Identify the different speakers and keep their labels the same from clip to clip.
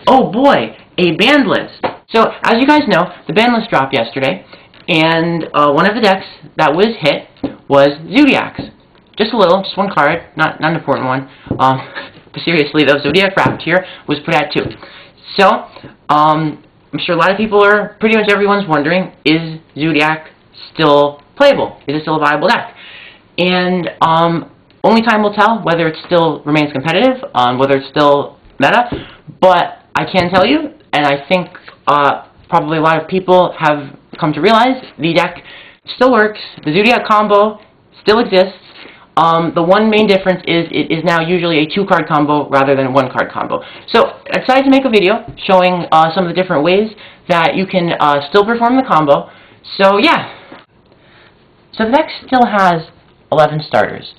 Speaker 1: Oh boy, a banned list. So, as you guys know, the banned list dropped yesterday, and one of the decks that was hit was Zoodiac's. Just a little, just one card, not an important one. But seriously, though, Zoodiac Wrapped here was put at 2. So, I'm sure a lot of people are, pretty much everyone's wondering, is Zoodiac still playable? Is it still a viable deck? And only time will tell whether it still remains competitive, whether it's still meta, but I can tell you, and I think probably a lot of people have come to realize, the deck still works, the Zoodiac combo still exists. The one main difference is it is now usually a 2-card combo rather than a 1-card combo. So I decided to make a video showing some of the different ways that you can still perform the combo. So yeah. So the deck still has 11 starters,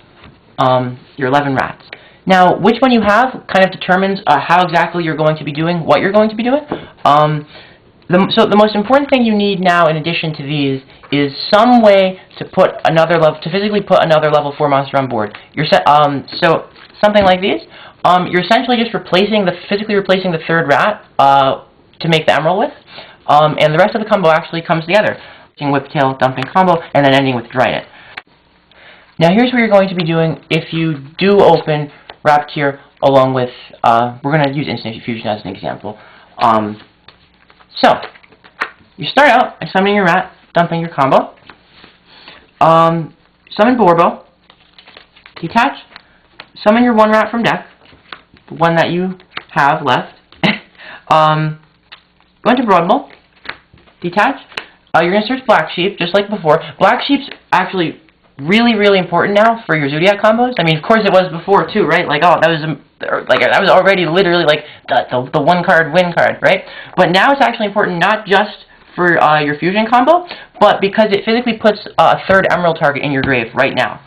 Speaker 1: your 11 rats. Now, which one you have kind of determines how exactly you're going to be doing what you're going to be doing. So the most important thing you need now, in addition to these, is some way to put another level, to physically put another level 4 monster on board. So something like these. You're essentially just physically replacing the 3rd rat to make the emerald with, and the rest of the combo actually comes together, whiptail, dumping combo, and then ending with Dryad. Now here's what you're going to be doing if you do open Wrapped here along with, we're going to use Instant Fusion as an example. So, you start out by summoning your rat, dumping your combo, summon Borbo, detach, summon your 1 rat from deck, the one that you have left, go into Broadbull, detach, you're going to search Black Sheep, just like before. Black Sheep's actually really important now for your Zoodiac combos. I mean, of course it was before too, right? Like, oh, that was already literally like the 1-card win card, right? But now it's actually important not just for your fusion combo, but because it physically puts a 3rd emerald target in your grave right now.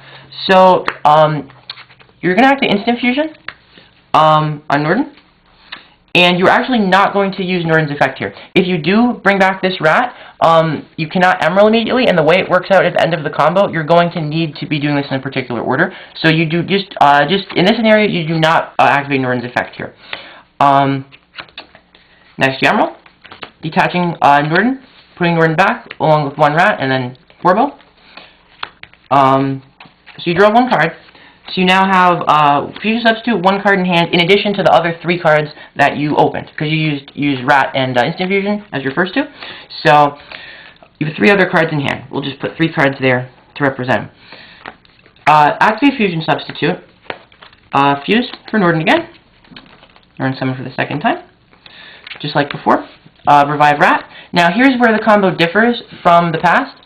Speaker 1: So you're gonna have to instant fusion on Norden. And you're actually not going to use Norden's effect here. If you do bring back this rat, you cannot emerald immediately, and the way it works out at the end of the combo, you're going to need to be doing this in a particular order. So you do just in this scenario, you do not activate Norden's effect here. Next, you emerald, detaching Norden, putting Norden back along with 1 rat, and then Borbo. So you draw 1 card. So you now have Fusion Substitute, 1 card in hand, in addition to the other 3 cards that you opened, because you used Rat and Instant Fusion as your first 2. So you have 3 other cards in hand. We'll just put 3 cards there to represent them. Activate Fusion Substitute. Fuse for Norden again. Norden summon for the 2nd time, just like before. Revive Rat. Now here's where the combo differs from the past.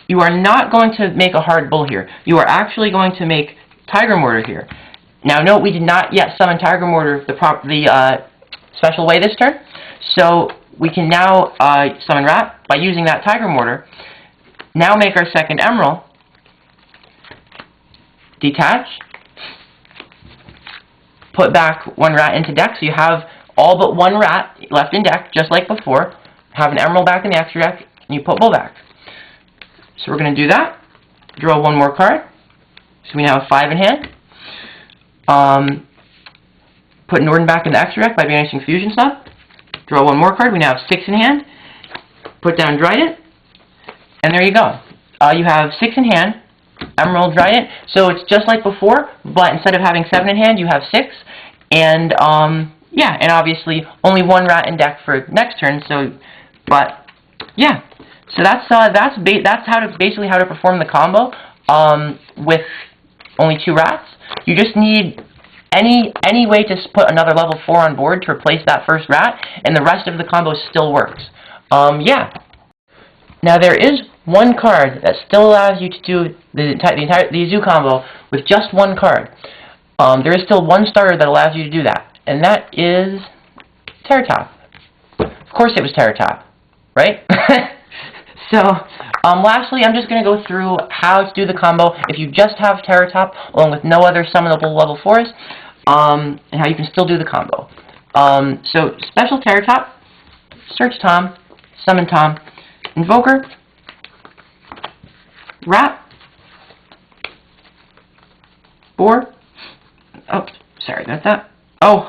Speaker 1: You are not going to make a hard bull here. You are actually going to make Tiger Mortar here. Now note, we did not yet summon Tiger Mortar the special way this turn. So we can now summon Rat by using that Tiger Mortar. Now make our 2nd emerald. Detach. Put back 1 rat into deck, so you have all but 1 rat left in deck, just like before. Have an emerald back in the extra deck, and you put bull back. So we're going to do that. Draw 1 more card. So we now have 5 in hand. Put Norden back in the extra deck by banishing Fusion Sub. Draw 1 more card. We now have 6 in hand. Put down Dryad. And there you go. You have 6 in hand. Emerald Dryad. So it's just like before, but instead of having 7 in hand, you have 6. And yeah, and obviously only 1 rat in deck for next turn. So, but yeah. So that's basically how to perform the combo with only 2 rats. You just need any way to put another level 4 on board to replace that first rat, and the rest of the combo still works. Yeah. Now there is 1 card that still allows you to do the Zoo combo with just 1 card. There is still 1 starter that allows you to do that, and that is Terratop. Of course it was Terratop, right? So, lastly, I'm just going to go through how to do the combo if you just have Terratop, along with no other summonable level 4s, and how you can still do the combo. So, Special Terratop, Search Tom, Summon Tom, Invoker, Rat, Boar, oh, sorry about that, Oh,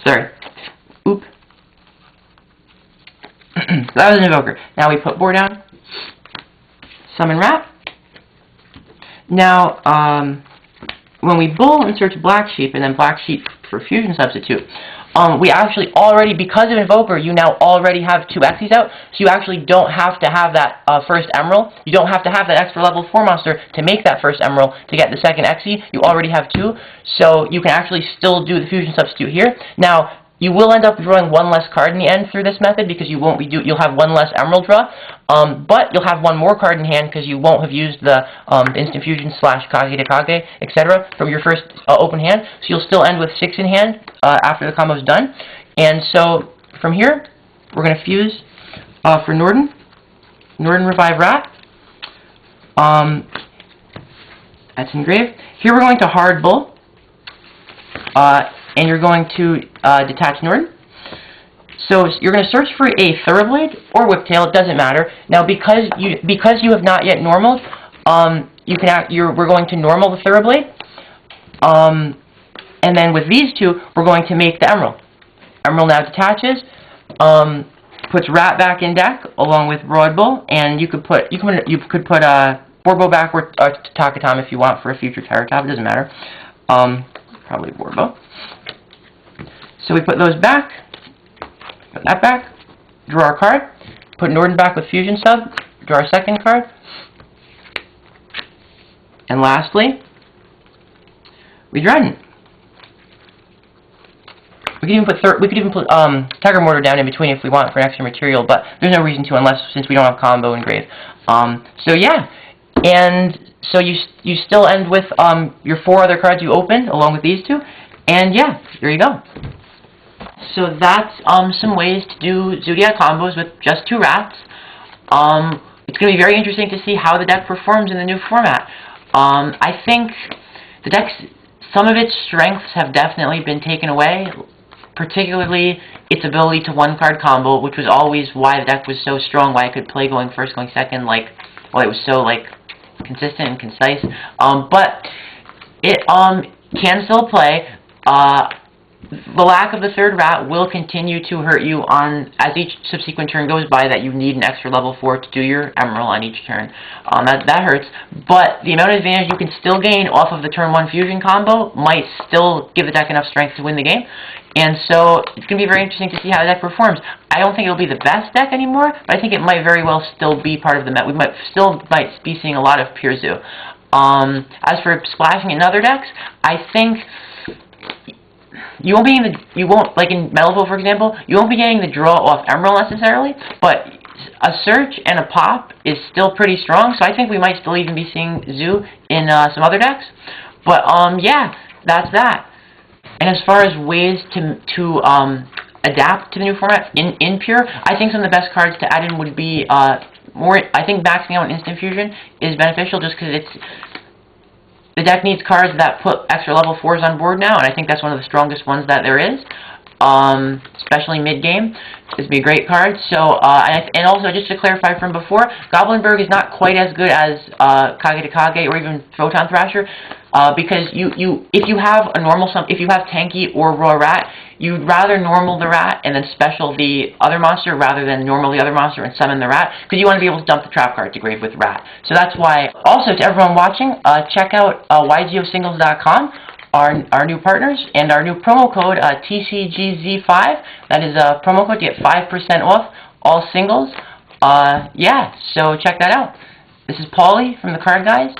Speaker 1: sorry. Oop. That was an Invoker. Now we put board down. Summon Rat. Now, when we bull and search Black Sheep, and then Black Sheep for Fusion Substitute, we actually already, because of Invoker, you now already have 2 Xyz out, so you actually don't have to have that first Emerald. You don't have to have that extra level 4 monster to make that first Emerald to get the second Xyz. You already have 2, so you can actually still do the Fusion Substitute here. Now, you will end up drawing 1 less card in the end through this method because you won't be you'll have 1 less Emerald draw, but you'll have 1 more card in hand because you won't have used the Instant Fusion / Kage to Kage, etc. from your first open hand. So you'll still end with 6 in hand after the combo's done. And so from here, we're going to fuse for Norden Revive Rat. That's engraved. Here we're going to Hard Bull. And you're going to detach Norden. So you're going to search for a Thoroughblade or Whiptail. It doesn't matter. Now, because you have not yet normaled, we're going to normal the Thoroughblade. And then with these 2, we're going to make the Emerald. Emerald now detaches, puts Rat back in deck along with Broad Bull, and you could put Borbo back or Takatam if you want for a future Terror Top. It doesn't matter. Probably Borbo. So we put those back, put that back, draw our card, put Norden back with Fusion Sub, draw our second card, and lastly, we Dredden. We could even put Tiger Mortar down in between if we want for an extra material, but there's no reason to since we don't have combo engraved. So yeah, and so you still end with your 4 other cards you opened along with these 2, and yeah, there you go. So that's some ways to do Zoodiac combos with just 2 rats. It's going to be very interesting to see how the deck performs in the new format. I think the deck's, some of its strengths have definitely been taken away, particularly its ability to 1-card combo, which was always why the deck was so strong, why I could play going first, going second, it was so, consistent and concise. But it can still play. The lack of the 3rd rat will continue to hurt you as each subsequent turn goes by, that you need an extra level 4 to do your Emerald on each turn. That hurts, but the amount of advantage you can still gain off of the turn 1 fusion combo might still give the deck enough strength to win the game. And so it's going to be very interesting to see how the deck performs. I don't think it'll be the best deck anymore, but I think it might very well still be part of the meta. We might be seeing a lot of Pure Zoo. As for splashing in other decks, I think you won't like in Melville, for example, you won't be getting the draw off Emerald necessarily, but a search and a pop is still pretty strong, so I think we might still even be seeing Zoo in some other decks. But yeah, that's that. And as far as ways to adapt to the new format in Pure, I think some of the best cards to add in would be I think maxing out Instant Fusion is beneficial just because the deck needs cards that put extra level 4s on board now, and I think that's one of the strongest ones that there is, especially mid-game. This would be a great card. So, and also, just to clarify from before, Goblinberg is not quite as good as Kage to Kage or even Photon Thrasher, because if you have if you have Tanky or Raw Rat, you'd rather normal the rat and then special the other monster rather than normal the other monster and summon the rat, because you want to be able to dump the trap card to grave with rat. So that's why. Also, to everyone watching, check out YGOsingles.com, our new partners, and our new promo code TCGZ5. That is a promo code to get 5% off all singles. Yeah, so check that out. This is Paulie from the Card Guyz.